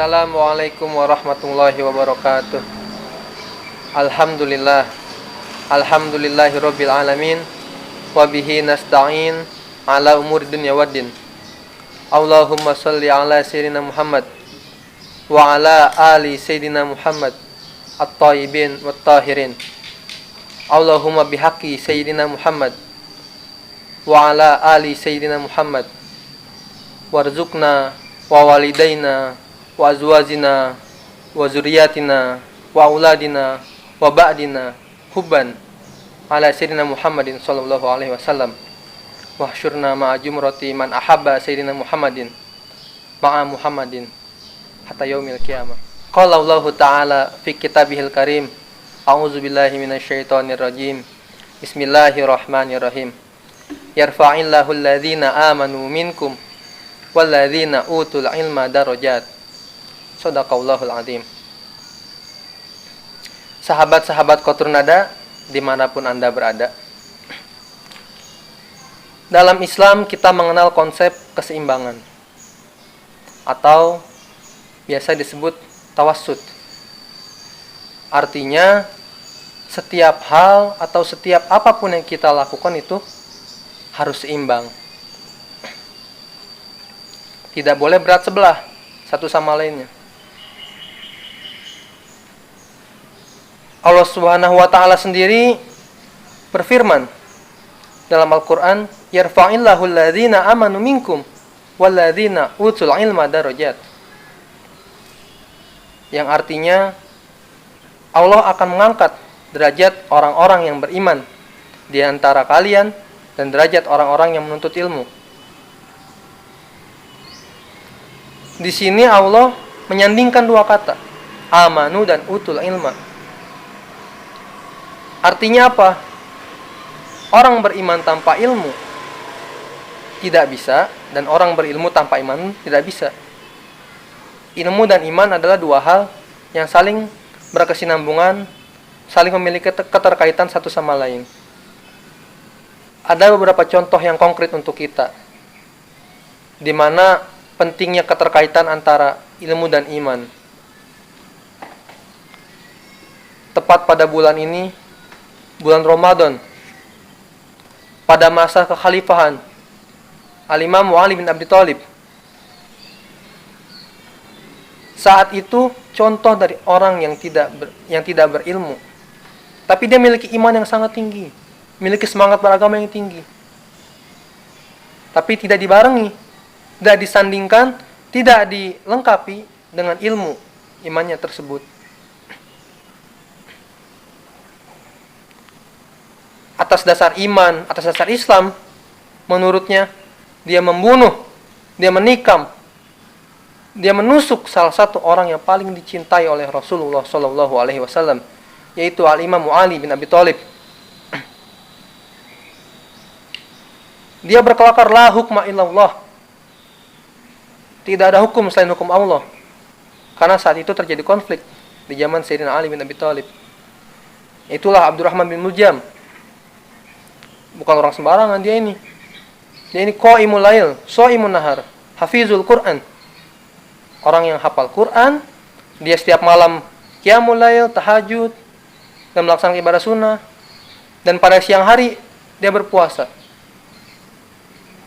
Assalamualaikum warahmatullahi wabarakatuh. Alhamdulillah. Alhamdulillahirabbil alamin. Wa bihi nasta'in ala umuri dunya waddin. Allahumma shalli ala sayyidina Muhammad wa ala ali sayyidina Muhammad at-tayyibin wat-tahirin. Allahumma bihaqqi sayyidina Muhammad wa ala ali sayyidina Muhammad warzuqna wa walidaina wa azwajina wa zuriyatina wa auladina wa ba'dina hubban ala sayyidina Muhammadin sallallahu alaihi wasallam wa hsyurna ma'a jumrati man ahabba sayyidina Muhammadin ma'a Muhammadin hatta yaumil qiyamah. Qala Allah ta'ala fi kitabihil karim, a'udzu billahi minasyaitonir rajim. Bismillahirrahmanirrahim. Yarfa'illahu alladhina amanu minkum walladzina utul ilma darajat. Shadaqallahul azim. Sahabat-sahabat Qatrun Nada dimanapun Anda berada, dalam Islam kita mengenal konsep keseimbangan atau biasa disebut tawassut. Artinya setiap hal atau setiap apapun yang kita lakukan itu harus seimbang. Tidak boleh berat sebelah satu sama lainnya. Allah Subhanahu wa taala sendiri berfirman dalam Al-Qur'an, yarfa'illahu alladhina amanu minkum walladzina utul ilma darajat. Yang artinya Allah akan mengangkat derajat orang-orang yang beriman di antara kalian dan derajat orang-orang yang menuntut ilmu. Di sini Allah menyandingkan dua kata, amanu dan utul ilma. Artinya apa? Orang beriman tanpa ilmu tidak bisa, dan orang berilmu tanpa iman tidak bisa. Ilmu dan iman adalah dua hal yang saling berkesinambungan, saling memiliki keterkaitan satu sama lain. Ada beberapa contoh yang konkret untuk kita, di mana pentingnya keterkaitan antara ilmu dan iman. Tepat pada bulan ini, bulan Ramadan, pada masa kekhalifahan Al-Imam Ali bin Abi Thalib. Saat itu contoh dari orang yang tidak berilmu, tapi dia memiliki iman yang sangat tinggi, memiliki semangat beragama yang tinggi. Tapi tidak dibarengi, tidak disandingkan, tidak dilengkapi dengan ilmu imannya tersebut. Atas dasar iman, atas dasar Islam, menurutnya dia membunuh, dia menikam, dia menusuk salah satu orang yang paling dicintai oleh Rasulullah sallallahu alaihi wasallam, yaitu Al-Imam Ali bin Abi Thalib. Dia berkelakar, la hukma illallah. Tidak ada hukum selain hukum Allah. Karena saat itu terjadi konflik di zaman Sayyidina Ali bin Abi Thalib. Itulah Abdurrahman bin Muljam. Bukan orang sembarangan dia ini. Dia ini qaimul lail, shaimun nahar, hafizul Quran. Orang yang hafal Quran, dia setiap malam qiyamul lail, tahajud, dan melaksanakan ibadah sunnah. Dan pada siang hari dia berpuasa.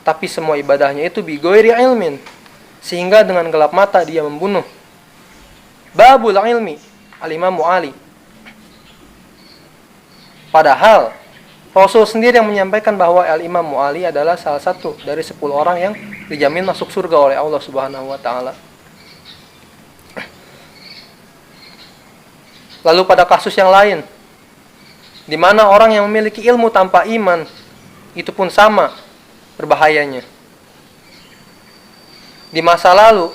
Tapi semua ibadahnya itu bi ghairi ilmin, sehingga dengan gelap mata dia membunuh babul ilmi Al-Imam Ali. Padahal Rasul sendiri yang menyampaikan bahwa Al-Imam Ali adalah salah satu dari 10 orang yang dijamin masuk surga oleh Allah Subhanahu wa taala. Lalu pada kasus yang lain, di mana orang yang memiliki ilmu tanpa iman itu pun sama berbahayanya. Di masa lalu,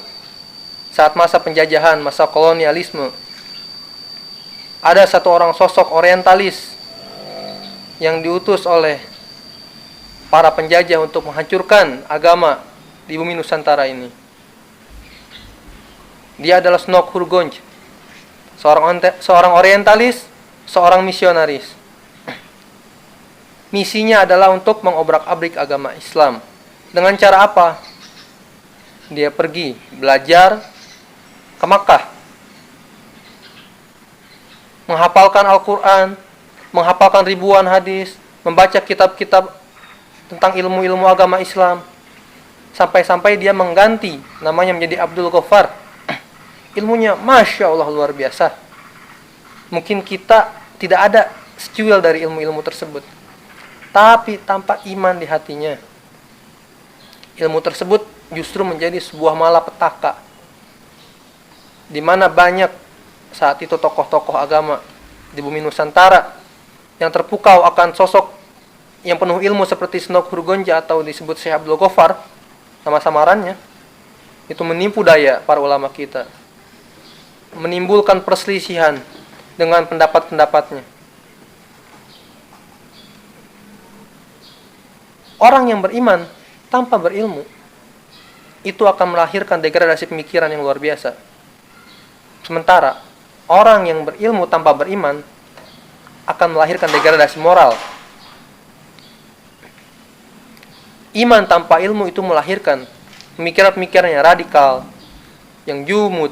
saat masa penjajahan, masa kolonialisme, ada satu orang sosok orientalis yang diutus oleh para penjajah untuk menghancurkan agama di bumi Nusantara ini. Dia adalah Snok Hurgonj, seorang orientalis, seorang misionaris. Misinya adalah untuk mengobrak-abrik agama Islam. Dengan cara apa? Dia pergi belajar ke Makkah, menghafalkan Al-Quran, menghafalkan ribuan hadis, membaca kitab-kitab tentang ilmu-ilmu agama Islam, sampai-sampai dia mengganti namanya menjadi Abdul Ghaffar. Ilmunya Masya Allah luar biasa. Mungkin kita tidak ada secuil dari ilmu-ilmu tersebut, tapi tanpa iman di hatinya, ilmu tersebut justru menjadi sebuah malapetaka, di mana banyak saat itu tokoh-tokoh agama di bumi Nusantara yang terpukau akan sosok yang penuh ilmu seperti Senok Hurgonja atau disebut Syekh Abdul Ghaffar, nama samarannya, itu menipu daya para ulama kita, menimbulkan perselisihan dengan pendapat-pendapatnya. Orang yang beriman tanpa berilmu itu akan melahirkan degradasi pemikiran yang luar biasa. Sementara orang yang berilmu tanpa beriman akan melahirkan degradasi moral. Iman tanpa ilmu itu melahirkan pemikiran-pemikiran yang radikal, yang jumud.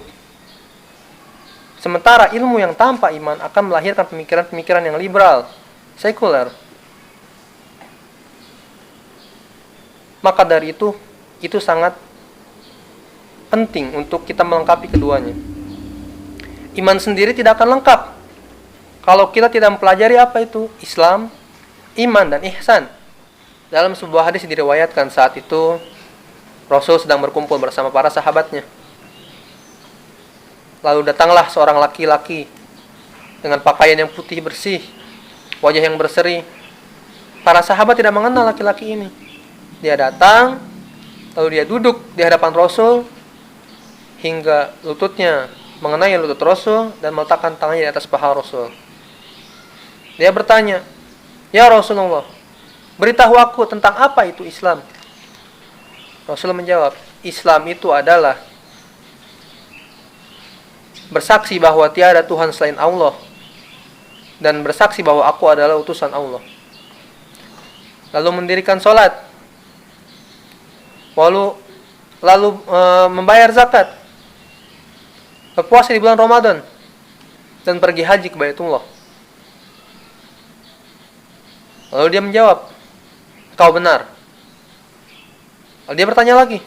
Sementara ilmu yang tanpa iman akan melahirkan pemikiran-pemikiran yang liberal, sekuler. Maka dari itu sangat penting untuk kita melengkapi keduanya. Iman sendiri tidak akan lengkap kalau kita tidak mempelajari apa itu Islam, iman, dan ihsan. Dalam sebuah hadis diriwayatkan saat itu Rasul sedang berkumpul bersama para sahabatnya. Lalu datanglah seorang laki-laki dengan pakaian yang putih bersih, wajah yang berseri. Para sahabat tidak mengenal laki-laki ini. Dia datang, lalu dia duduk di hadapan Rasul hingga lututnya mengenai lutut Rasul dan meletakkan tangannya di atas paha Rasul. Dia bertanya, "Ya Rasulullah, beritahu aku tentang apa itu Islam?" Rasul menjawab, "Islam itu adalah bersaksi bahwa tiada Tuhan selain Allah dan bersaksi bahwa aku adalah utusan Allah, lalu mendirikan sholat, lalu membayar zakat, berpuasa di bulan Ramadan, dan pergi haji ke Baitullah." Lalu dia menjawab, "Kau benar." Lalu dia bertanya lagi,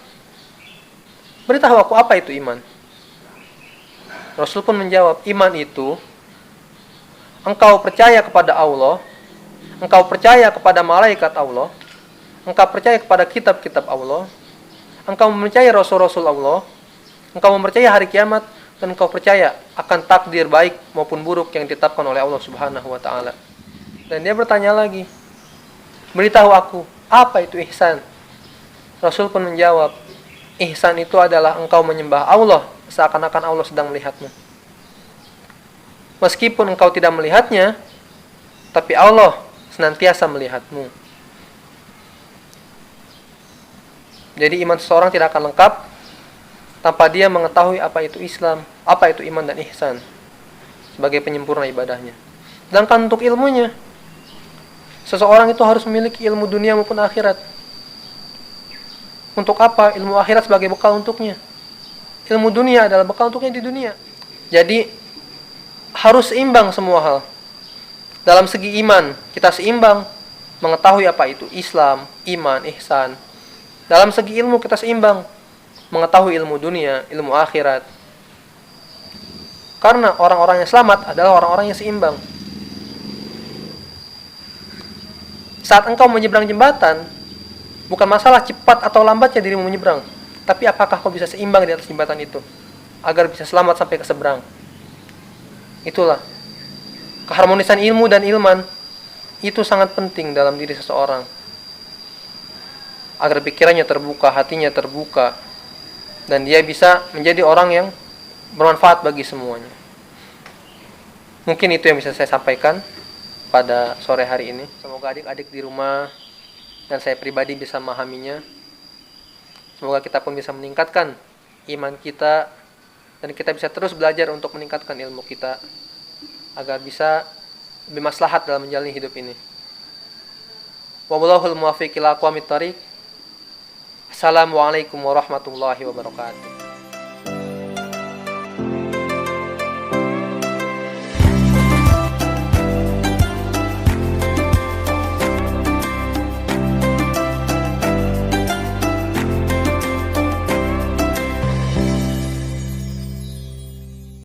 "Beritahu aku apa itu iman?" Rasul pun menjawab, "Iman itu engkau percaya kepada Allah, engkau percaya kepada malaikat Allah, engkau percaya kepada kitab-kitab Allah, engkau mempercayai rasul-rasul Allah, engkau mempercayai hari kiamat, dan engkau percaya akan takdir baik maupun buruk yang ditetapkan oleh Allah Subhanahu wa taala." Dan dia bertanya lagi, "Beritahu aku, apa itu ihsan?" Rasul pun menjawab, "Ihsan itu adalah engkau menyembah Allah seakan-akan Allah sedang melihatmu. Meskipun engkau tidak melihatnya, tapi Allah senantiasa melihatmu." Jadi iman seseorang tidak akan lengkap tanpa dia mengetahui apa itu Islam, apa itu iman dan ihsan sebagai penyempurna ibadahnya. Sedangkan untuk ilmunya, seseorang itu harus memiliki ilmu dunia maupun akhirat. Untuk apa? Ilmu akhirat sebagai bekal untuknya. Ilmu dunia adalah bekal untuknya di dunia. Jadi harus seimbang semua hal. Dalam segi iman, kita seimbang mengetahui apa itu Islam, iman, ihsan. Dalam segi ilmu kita seimbang mengetahui ilmu dunia, ilmu akhirat. Karena orang-orang yang selamat adalah orang-orang yang seimbang. Saat engkau menyeberang jembatan, bukan masalah cepat atau lambatnya dirimu menyeberang, tapi apakah kau bisa seimbang di atas jembatan itu agar bisa selamat sampai ke seberang. Itulah keharmonisan ilmu dan ilman. Itu sangat penting dalam diri seseorang agar pikirannya terbuka, hatinya terbuka, dan dia bisa menjadi orang yang bermanfaat bagi semuanya. Mungkin itu yang bisa saya sampaikan pada sore hari ini. Semoga adik-adik di rumah dan saya pribadi bisa memahaminya. Semoga kita pun bisa meningkatkan iman kita dan kita bisa terus belajar untuk meningkatkan ilmu kita agar bisa lebih maslahat dalam menjalani hidup ini. Wallahul muwaffiq ila aqwamit thariq. Assalamualaikum warahmatullahi wabarakatuh.